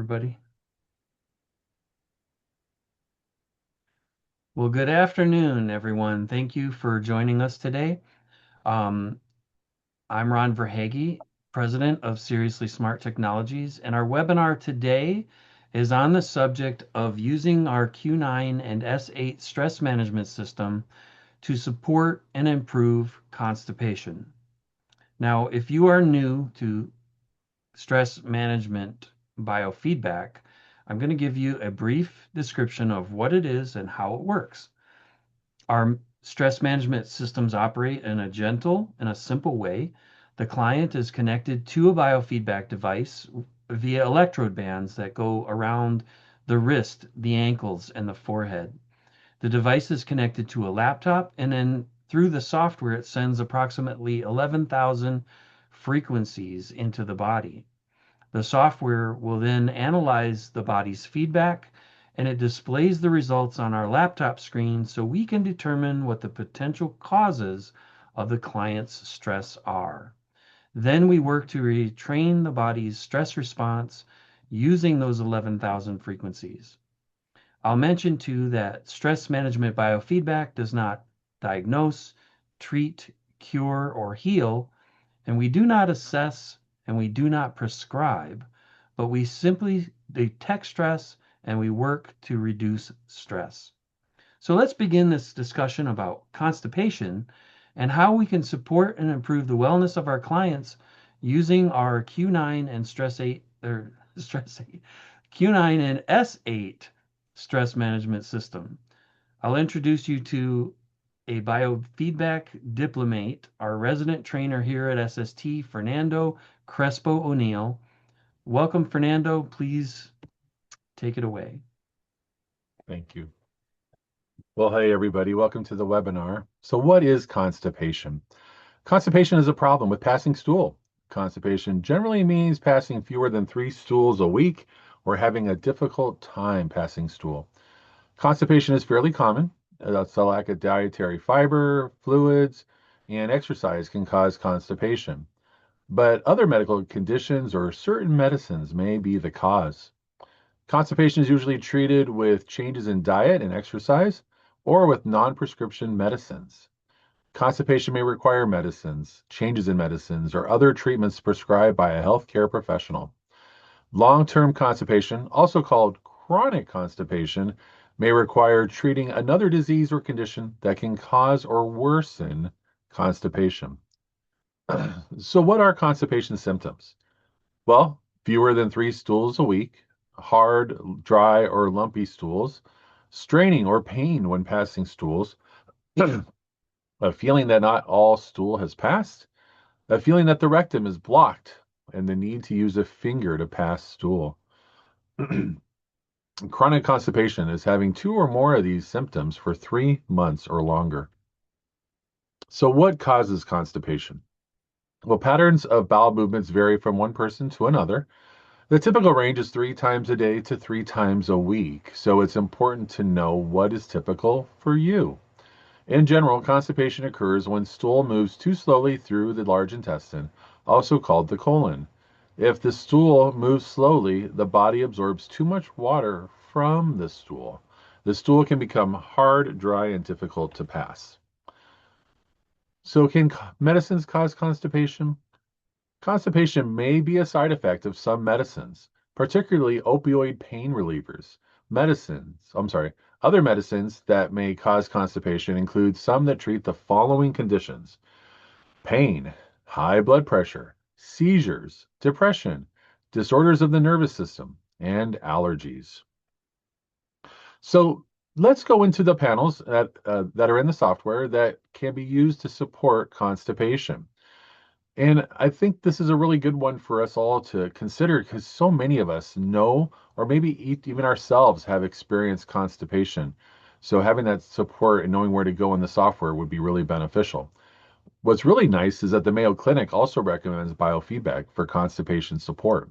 everybody. Well, good afternoon, everyone. Thank you for joining us today. Um, I'm Ron Verhage, President of Seriously Smart Technologies, and our webinar today is on the subject of using our Q9 and S8 stress management system to support and improve constipation. Now, if you are new to stress management biofeedback, I'm going to give you a brief description of what it is and how it works. Our stress management systems operate in a gentle and a simple way. The client is connected to a biofeedback device via electrode bands that go around the wrist, the ankles, and the forehead. The device is connected to a laptop, and then through the software, it sends approximately 11,000 frequencies into the body. The software will then analyze the body's feedback and it displays the results on our laptop screen so we can determine what the potential causes of the client's stress are. Then we work to retrain the body's stress response using those 11,000 frequencies. I'll mention too that stress management biofeedback does not diagnose, treat, cure, or heal, and we do not assess and we do not prescribe, but we simply detect stress and we work to reduce stress. So let's begin this discussion about constipation and how we can support and improve the wellness of our clients using our Q9 and Q9 and S8 stress management system. I'll introduce you to a biofeedback diplomate, our resident trainer here at SST, Fernando Crespo O'Neill. Welcome, Fernando. Please take it away. Thank you. Well, hey, everybody. Welcome to the webinar. So what is constipation? Constipation is a problem with passing stool. Constipation generally means passing fewer than 3 stools a week or having a difficult time passing stool. Constipation is fairly common. That's a lack of dietary fiber, fluids, and exercise can cause constipation. But other medical conditions or certain medicines may be the cause. Constipation is usually treated with changes in diet and exercise or with non-prescription medicines. Constipation may require medicines, changes in medicines, or other treatments prescribed by a healthcare professional. Long-term constipation, also called chronic constipation, may require treating another disease or condition that can cause or worsen constipation. So what are constipation symptoms? Well, fewer than 3 stools a week, hard, dry, or lumpy stools, straining or pain when passing stools, a feeling that not all stool has passed, a feeling that the rectum is blocked, and the need to use a finger to pass stool. Chronic constipation is having 2 or more of these symptoms for 3 months or longer. So what causes constipation? Well, patterns of bowel movements vary from one person to another. The typical range is 3 times a day to 3 times a week, so it's important to know what is typical for you. In general, constipation occurs when stool moves too slowly through the large intestine, also called the colon. If the stool moves slowly, the body absorbs too much water from the stool. The stool can become hard, dry, and difficult to pass. So can medicines cause constipation? Constipation may be a side effect of some medicines, particularly opioid pain relievers. Other medicines that may cause constipation include some that treat the following conditions: pain, high blood pressure, seizures, depression, disorders of the nervous system, and allergies. So let's go into the panels that are in the software that can be used to support constipation. And I think this is a really good one for us all to consider because so many of us know, or maybe even ourselves have experienced constipation. So having that support and knowing where to go in the software would be really beneficial. What's really nice is that the Mayo Clinic also recommends biofeedback for constipation support.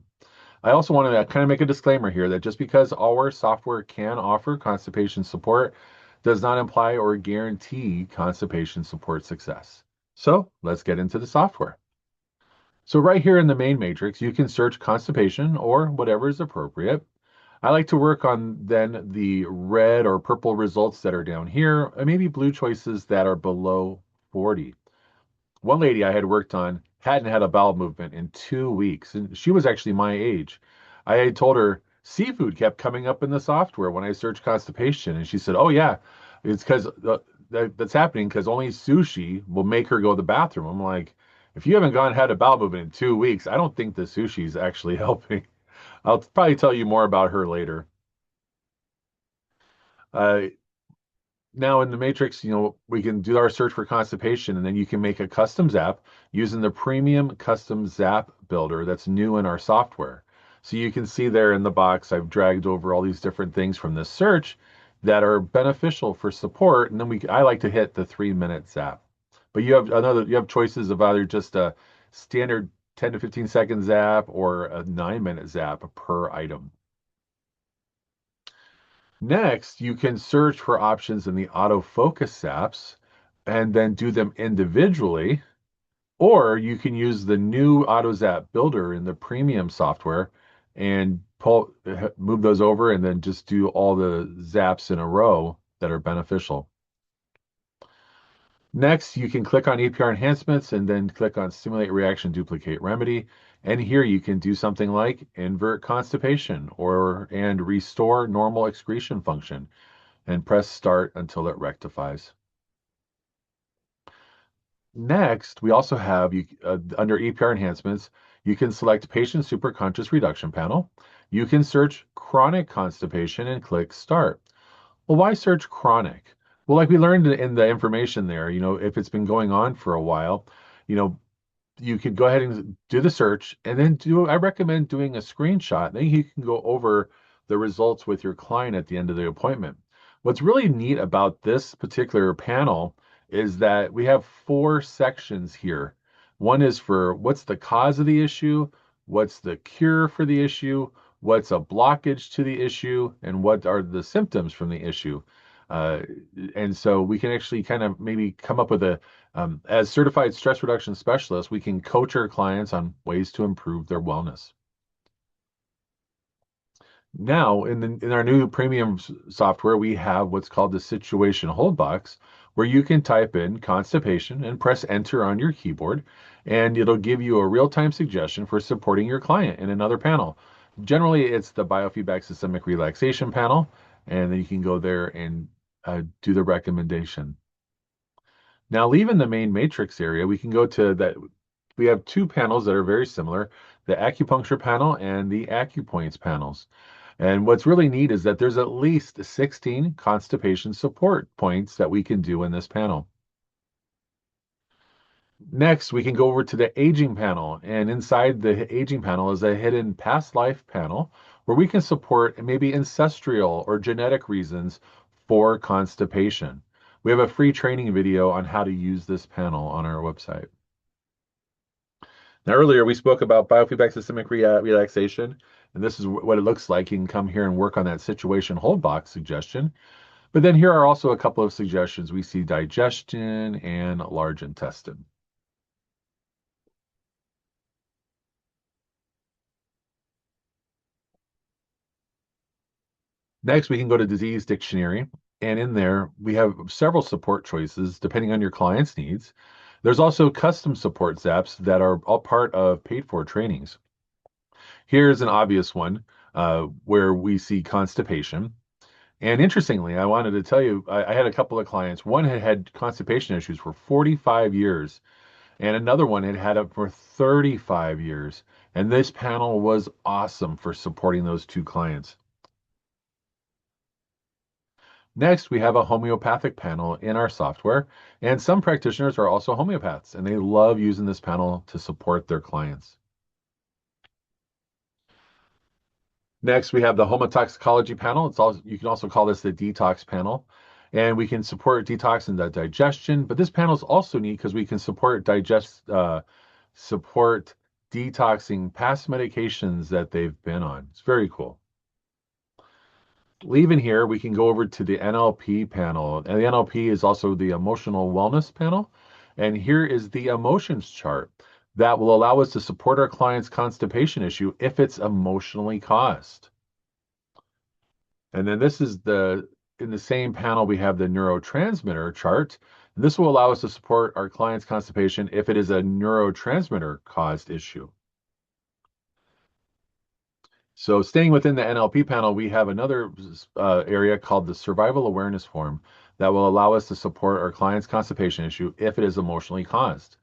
I also want to kind of make a disclaimer here that just because our software can offer constipation support does not imply or guarantee constipation support success. So let's get into the software. So right here in the main matrix, you can search constipation or whatever is appropriate. I like to work on then the red or purple results that are down here, and maybe blue choices that are below 40. One lady I had worked on hadn't had a bowel movement in 2 weeks, and she was actually my age. I had told her seafood kept coming up in the software when I searched constipation, and she said, "Oh yeah, it's because that's happening because only sushi will make her go to the bathroom." I'm like, if you haven't gone had a bowel movement in 2 weeks, I don't think the sushi is actually helping. I'll probably tell you more about her later. Uh, Now in the matrix, we can do our search for constipation, and then you can make a custom zap using the premium custom zap builder that's new in our software. So you can see there in the box, I've dragged over all these different things from this search that are beneficial for support. And then I like to hit the 3-minute zap. But you have choices of either just a standard 10 to 15 second zap or a 9-minute zap per item. Next, you can search for options in the autofocus apps and then do them individually, or you can use the new AutoZap builder in the premium software and move those over and then just do all the zaps in a row that are beneficial. Next, you can click on APR enhancements and then click on simulate reaction duplicate remedy. And here you can do something like invert constipation and restore normal excretion function and press start until it rectifies. Next, we also have under EPR enhancements, you can select patient superconscious reduction panel. You can search chronic constipation and click start. Well, why search chronic? Well, like we learned in the information there, if it's been going on for a while, you know, you could go ahead and do the search and then I recommend doing a screenshot. Then you can go over the results with your client at the end of the appointment. What's really neat about this particular panel is that we have 4 sections here. One is for what's the cause of the issue, what's the cure for the issue, what's a blockage to the issue, and what are the symptoms from the issue. Uh, and so we can actually kind of maybe come up with as certified stress reduction specialists, we can coach our clients on ways to improve their wellness. Now, in our new premium software, we have what's called the situation hold box, where you can type in constipation and press enter on your keyboard, and it'll give you a real-time suggestion for supporting your client in another panel. Generally, it's the biofeedback systemic relaxation panel, and then you can go there and do the recommendation. Now, leaving the main matrix area, we can go to that. We have 2 panels that are very similar, the acupuncture panel and the acupoints panels. And what's really neat is that there's at least 16 constipation support points that we can do in this panel. Next, we can go over to the aging panel. And inside the aging panel is a hidden past life panel where we can support maybe ancestral or genetic reasons for constipation. We have a free training video on how to use this panel on our website. Now, earlier we spoke about biofeedback systemic relaxation, and this is what it looks like. You can come here and work on that situation hold box suggestion. But then here are also a couple of suggestions. We see digestion and large intestine. Next, we can go to disease dictionary. And in there, we have several support choices depending on your client's needs. There's also custom support zaps that are all part of paid for trainings. Here's an obvious one where we see constipation. And interestingly, I wanted to tell you, I had a couple of clients. One had had constipation issues for 45 years, and another one had had it for 35 years. And this panel was awesome for supporting those 2 clients. Next, we have a homeopathic panel in our software, and some practitioners are also homeopaths, and they love using this panel to support their clients. Next, we have the homotoxicology panel. You can also call this the detox panel, and we can support detox and the digestion. But this panel is also neat because we can support detoxing past medications that they've been on. It's very cool. Leaving here, we can go over to the NLP panel, and the NLP is also the emotional wellness panel. And here is the emotions chart. that will allow us to support our client's constipation issue if it's emotionally caused. And then this is in the same panel, we have the neurotransmitter chart. And this will allow us to support our client's constipation if it is a neurotransmitter caused issue. So staying within the NLP panel, we have another area called the survival awareness form that will allow us to support our client's constipation issue if it is emotionally caused.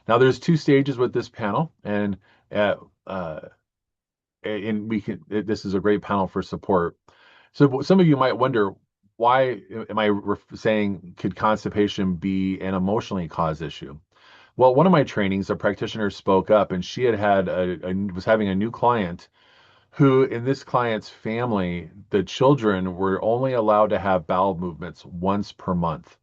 Now, there's two stages with this panel, and uh, uh, this is a great panel for support. So some of you might wonder, why am I saying could constipation be an emotionally caused issue? Well, one of my trainings, a practitioner spoke up, and she was having a new client who, in this client's family, the children were only allowed to have bowel movements once per month.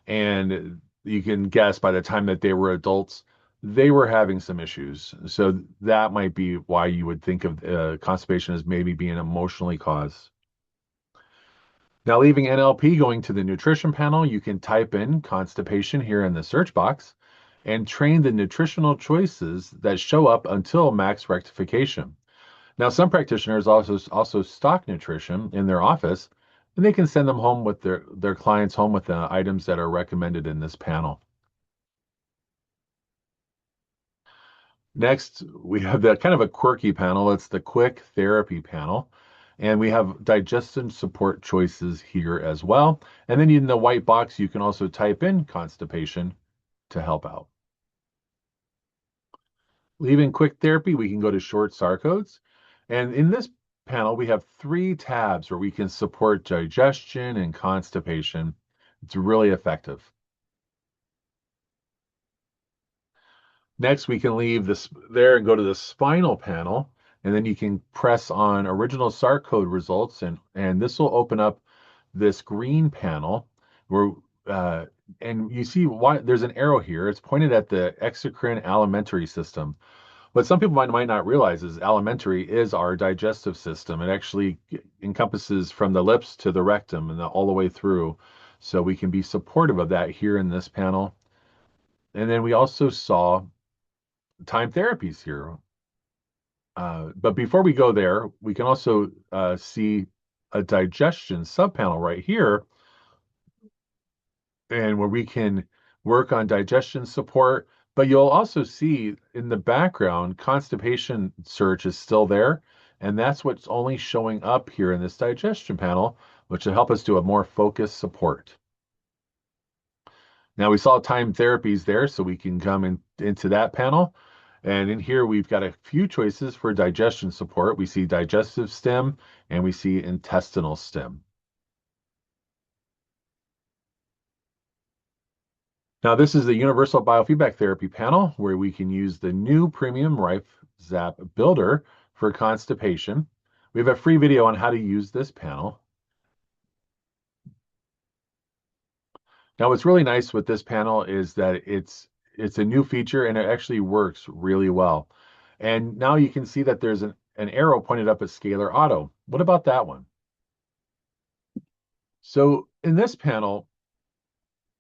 And you can guess by the time that they were adults, they were having some issues. So that might be why you would think of constipation as maybe being emotionally caused. Now, leaving NLP, going to the nutrition panel, you can type in constipation here in the search box and train the nutritional choices that show up until max rectification. Now, some practitioners also stock nutrition in their office, and they can send them home with their clients home with the items that are recommended in this panel. Next, we have the kind of a quirky panel. It's the quick therapy panel. And we have digestive support choices here as well. And then in the white box, you can also type in constipation to help out. Leaving quick therapy, we can go to short SAR codes. And in this panel, we have 3 tabs where we can support digestion and constipation. It's really effective. Next, we can leave this there and go to the spinal panel, and then you can press on original SAR code results, and this will open up this green panel where uh, and you see why there's an arrow here. It's pointed at the exocrine alimentary system. What some people might not realize is alimentary is our digestive system. It actually encompasses from the lips to the rectum and all the way through. So we can be supportive of that here in this panel. And then we also saw time therapies here. But before we go there, we can also see a digestion subpanel right here, and where we can work on digestion support. But you'll also see in the background, constipation search is still there. And that's what's only showing up here in this digestion panel, which will help us do a more focused support. Now we saw time therapies there, so we can come into that panel. And in here, we've got a few choices for digestion support. We see digestive stem and we see intestinal stem. Now, this is the Universal Biofeedback Therapy panel where we can use the new Premium Rife Zap Builder for constipation. We have a free video on how to use this panel. Now, what's really nice with this panel is that it's a new feature and it actually works really well. And now you can see that there's an arrow pointed up at Scalar Auto. What about that one? So in this panel,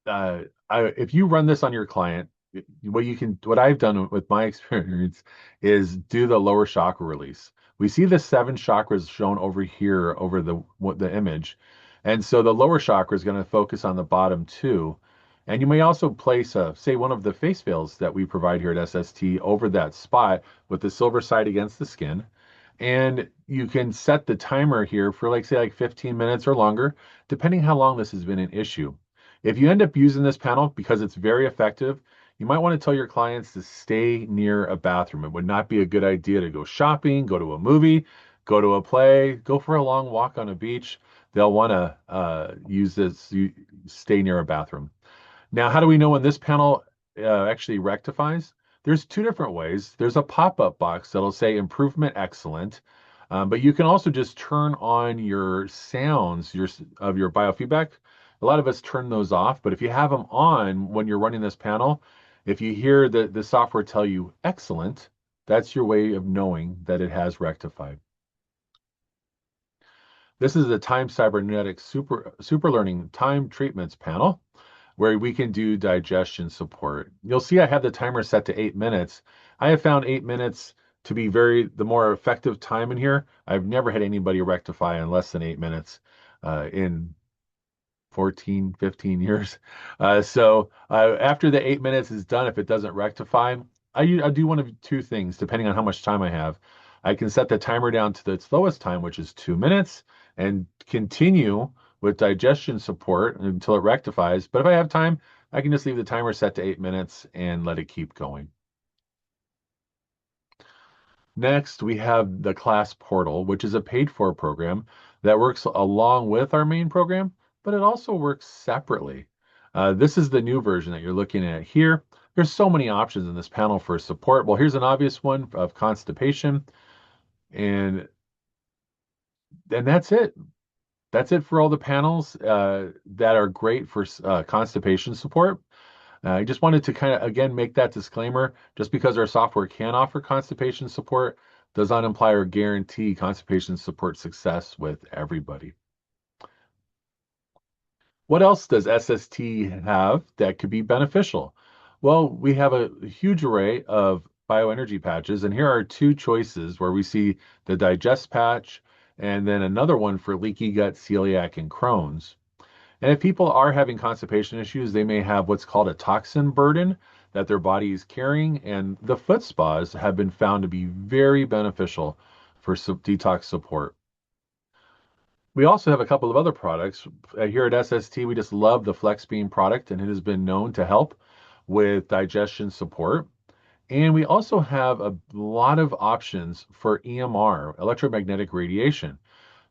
uh, if you run this on your client, what I've done with my experience is do the lower chakra release. We see the 7 chakras shown over here over the image. And so the lower chakra is going to focus on the bottom 2. And you may also place say one of the face veils that we provide here at SST over that spot with the silver side against the skin. And you can set the timer here for say like 15 minutes or longer, depending how long this has been an issue. If you end up using this panel because it's very effective, you might want to tell your clients to stay near a bathroom. It would not be a good idea to go shopping, go to a movie, go to a play, go for a long walk on a beach. They'll want to use this, stay near a bathroom. Now, how do we know when this panel actually rectifies? There's 2 different ways. There's a pop-up box that'll say improvement excellent, but you can also just turn on your sounds of your biofeedback. A lot of us turn those off, but if you have them on when you're running this panel, if you hear the software tell you excellent, that's your way of knowing that it has rectified. This is the Time Cybernetics Super Learning Time Treatments panel. where we can do digestion support. You'll see I have the timer set to 8 minutes. I have found 8 minutes to be the more effective time in here. I've never had anybody rectify in less than 8 minutes in 14, 15 years. After the 8 minutes is done, if it doesn't rectify, I do one of two things, depending on how much time I have. I can set the timer down to the slowest time, which is 2 minutes, and continue with digestion support until it rectifies. But if I have time, I can just leave the timer set to 8 minutes and let it keep going. Next, we have the class portal, which is a paid for program that works along with our main program, but it also works separately. This is the new version that you're looking at here. There's so many options in this panel for support. Well, here's an obvious one of constipation, and that's it. That's it for all the panels that are great for constipation support. I just wanted to kind of, again, make that disclaimer. Just because our software can offer constipation support does not imply or guarantee constipation support success with everybody. What else does SST have that could be beneficial? Well, we have a huge array of bioenergy patches, and here are two choices where we see the digest patch and then another one for leaky gut, celiac, and Crohn's. And if people are having constipation issues, they may have what's called a toxin burden that their body is carrying. And the foot spas have been found to be very beneficial for detox support. We also have a couple of other products. Here at SST, we just love the Flex Beam product, and it has been known to help with digestion support. And we also have a lot of options for EMR, electromagnetic radiation.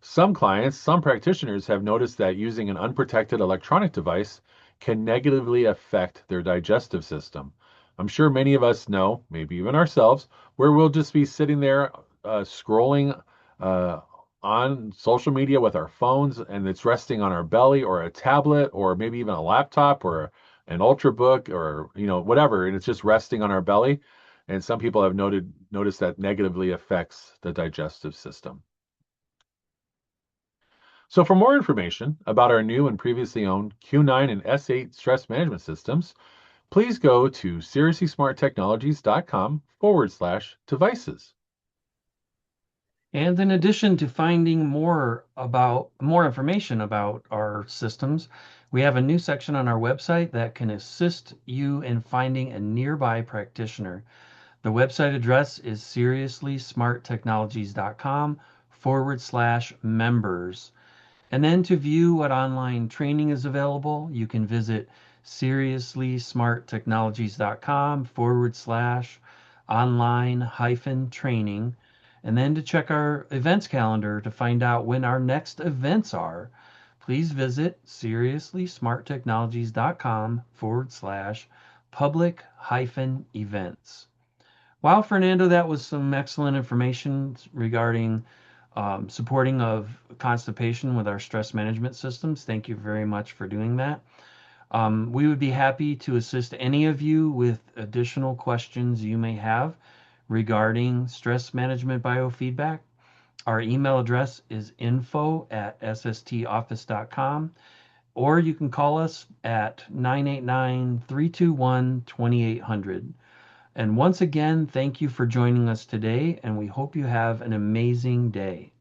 Some clients, some practitioners have noticed that using an unprotected electronic device can negatively affect their digestive system. I'm sure many of us know, maybe even ourselves, where we'll just be sitting there scrolling uh, on social media with our phones and it's resting on our belly or a tablet or maybe even a laptop or an ultrabook or whatever, and it's just resting on our belly. And some people have noticed that negatively affects the digestive system. So for more information about our new and previously owned Q9 and S8 stress management systems, please go to seriouslysmarttechnologies.com/devices. And in addition to finding more information about our systems, we have a new section on our website that can assist you in finding a nearby practitioner. The website address is seriouslysmarttechnologies.com/members. And then to view what online training is available, you can visit seriouslysmarttechnologies.com/online-training. And then to check our events calendar to find out when our next events are, please visit seriously-smarttechnologies.com/public-events. Wow, Fernando, that was some excellent information regarding supporting of constipation with our stress management systems. Thank you very much for doing that. We would be happy to assist any of you with additional questions you may have regarding stress management biofeedback. Our email address is info@sstoffice.com, or you can call us at 989-321-2800. And once again, thank you for joining us today, and we hope you have an amazing day.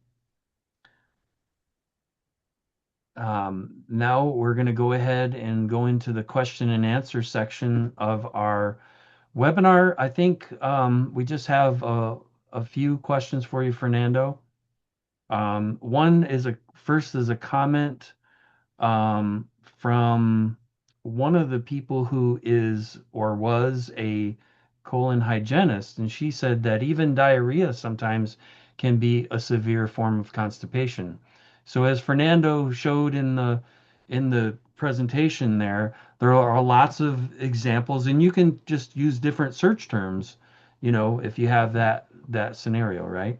Now we're going to go ahead and go into the question and answer section of our webinar. I think we just have a few questions for you, Fernando. One is first is a comment from one of the people who is or was a colon hygienist, and she said that even diarrhea sometimes can be a severe form of constipation. So as Fernando showed in the presentation there are lots of examples, and you can just use different search terms, if you have that scenario, right?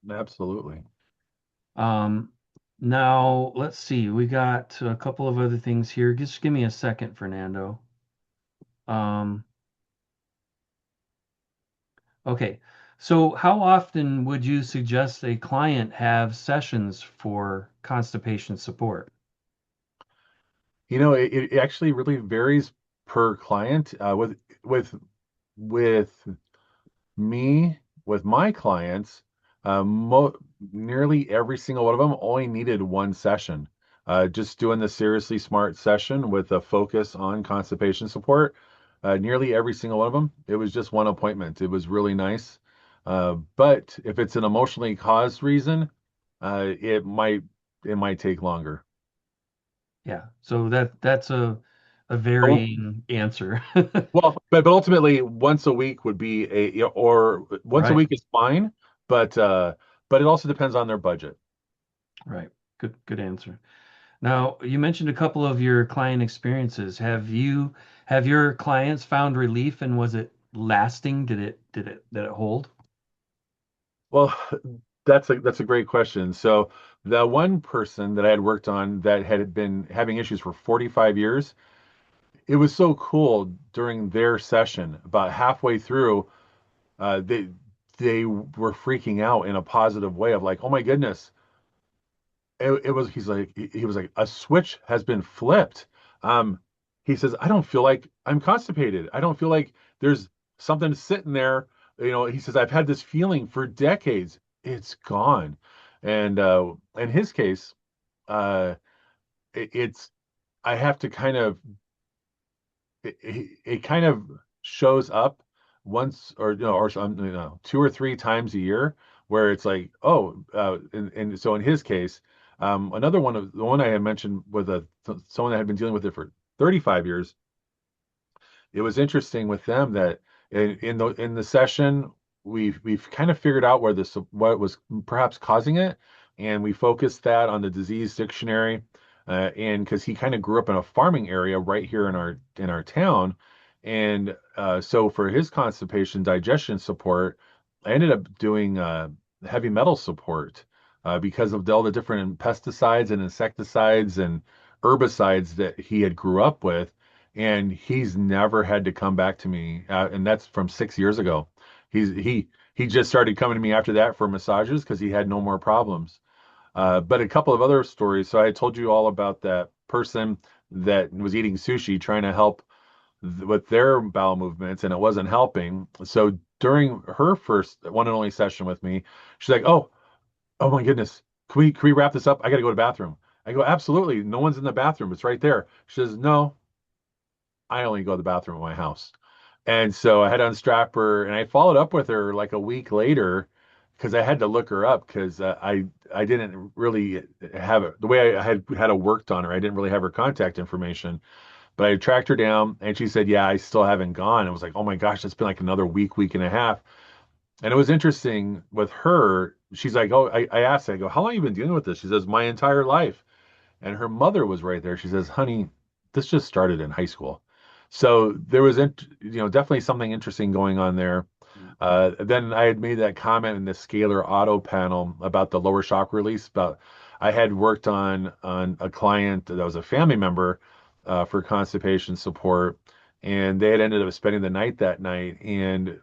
Absolutely. Um, Now, let's see. We got a couple of other things here. Just give me a second, Fernando. Um, okay. So, how often would you suggest a client have sessions for constipation support? It actually really varies per client. With with me, with my clients, mo nearly every single one of them only needed one session. Just doing the Seriously Smart session with a focus on constipation support. Nearly every single one of them, it was just one appointment. It was really nice. But if it's an emotionally caused reason, it might take longer. Yeah. So that's a Oh, varying answer. well, but ultimately, once a week would be or once a Right. week is fine, but it also depends on their budget. Right. Good answer. Now, you mentioned a couple of your client experiences. Have your clients found relief and was it lasting? Did it hold? Well, that's a great question. So the one person that I had worked on that had been having issues for 45 years, it was so cool during their session. About halfway through, they were freaking out in a positive way of like, oh my goodness, it was he was like a switch has been flipped. Um, he says, I don't feel like I'm constipated. I don't feel like there's something sitting there. He says, I've had this feeling for decades. It's gone. And in his case, uh, it's I have to kind of it kind of shows up once or some, 2 or 3 times a year where it's like, oh, and so in his case, another one of the one I had mentioned with someone that had been dealing with it for 35 years. It was interesting with them that in the session we've kind of figured out what was perhaps causing it, and we focused that on the disease dictionary, and because he kind of grew up in a farming area right here in our town, and so for his constipation digestion support, I ended up doing heavy metal support because of all the different pesticides and insecticides and herbicides that he had grew up with, and he's never had to come back to me. And that's from 6 years ago. He just started coming to me after that for massages because he had no more problems. But a couple of other stories. So I told you all about that person that was eating sushi, trying to help with their bowel movements, and it wasn't helping. So during her first one and only session with me, she's like, "Oh my goodness, can we wrap this up? I got to go to the bathroom." I go, "Absolutely. No one's in the bathroom. It's right there." She says, "No, I only go to the bathroom at my house." And so I had to unstrap her, and I followed up with her like a week later because I had to look her up because I didn't really have it the way I had a worked on her. I didn't really have her contact information, but I tracked her down, and she said, "Yeah, I still haven't gone." I was like, "Oh my gosh, it's been like another week and a half." And it was interesting with her. She's like, "Oh," I asked, I go, "How long have you been dealing with this?" She says, "My entire life." And her mother was right there. She says, "Honey, this just started in high school." So there was, definitely something interesting going on there. Then I had made that comment in the scalar auto panel about the lower shock release. But I had worked on a client that was a family member for constipation support, and they had ended up spending the night that night, and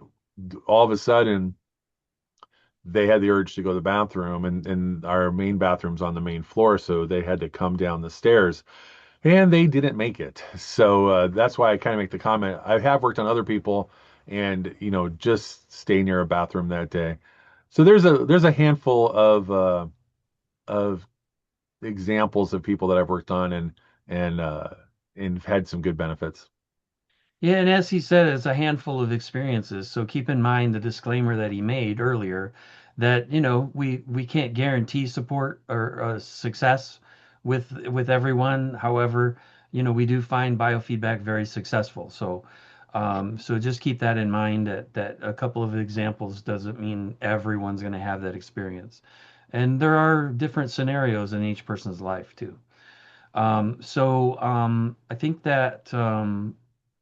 all of a sudden they had the urge to go to the bathroom, and our main bathroom's on the main floor, so they had to come down the stairs, and they didn't make it. So that's why I kind of make the comment. I have worked on other people, and just stay near a bathroom that day. So there's a handful of examples of people that I've worked on, and and had some good benefits. Yeah, and as he said, it's a handful of experiences. So keep in mind the disclaimer that he made earlier that, we can't guarantee support or success with everyone. However, we do find biofeedback very successful. So just keep that in mind that a couple of examples doesn't mean everyone's going to have that experience. And there are different scenarios in each person's life too. I think that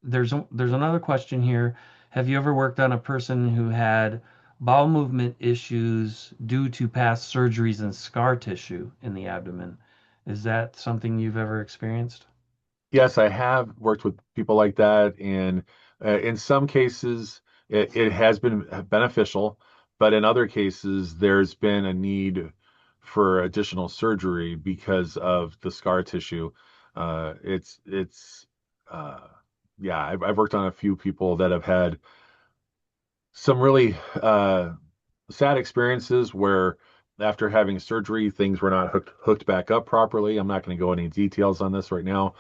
there's another question here. Have you ever worked on a person who had bowel movement issues due to past surgeries and scar tissue in the abdomen? Is that something you've ever experienced? Yes, I have worked with people like that, and in some cases, it has been beneficial, but in other cases, there's been a need for additional surgery because of the scar tissue. It's uh, yeah, I've worked on a few people that have had some really sad experiences where after having surgery, things were not hooked back up properly. I'm not going to go into any details on this right now,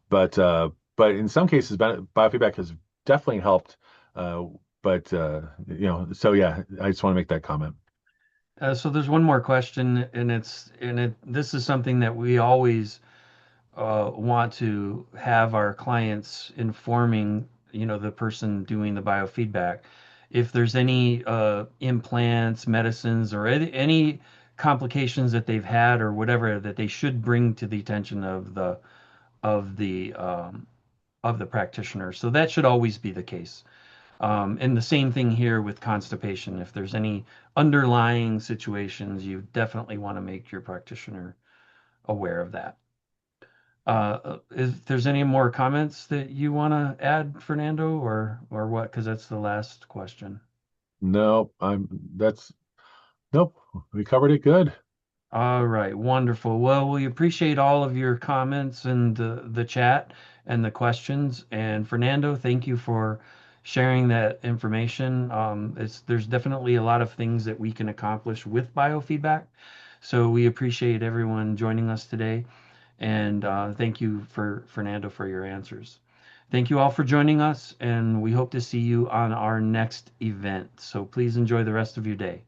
but in some cases, biofeedback has definitely helped. Uh, so yeah, I just want to make that comment. So there's one more question, and this is something that we always want to have our clients informing, the person doing the biofeedback. If there's any implants, medicines, or any complications that they've had or whatever that they should bring to the attention of the um, of the practitioner. So that should always be the case. And the same thing here with constipation. If there's any underlying situations, you definitely want to make your practitioner aware of that. If there's any more comments that you want to add, Fernando, or what? Because that's the last question. No, I'm that's nope. We covered it good. All right, wonderful. Well, we appreciate all of your comments and the chat and the questions. And Fernando, thank you for sharing that information. There's definitely a lot of things that we can accomplish with biofeedback. So we appreciate everyone joining us today. And thank you for Fernando for your answers. Thank you all for joining us, and we hope to see you on our next event. So please enjoy the rest of your day.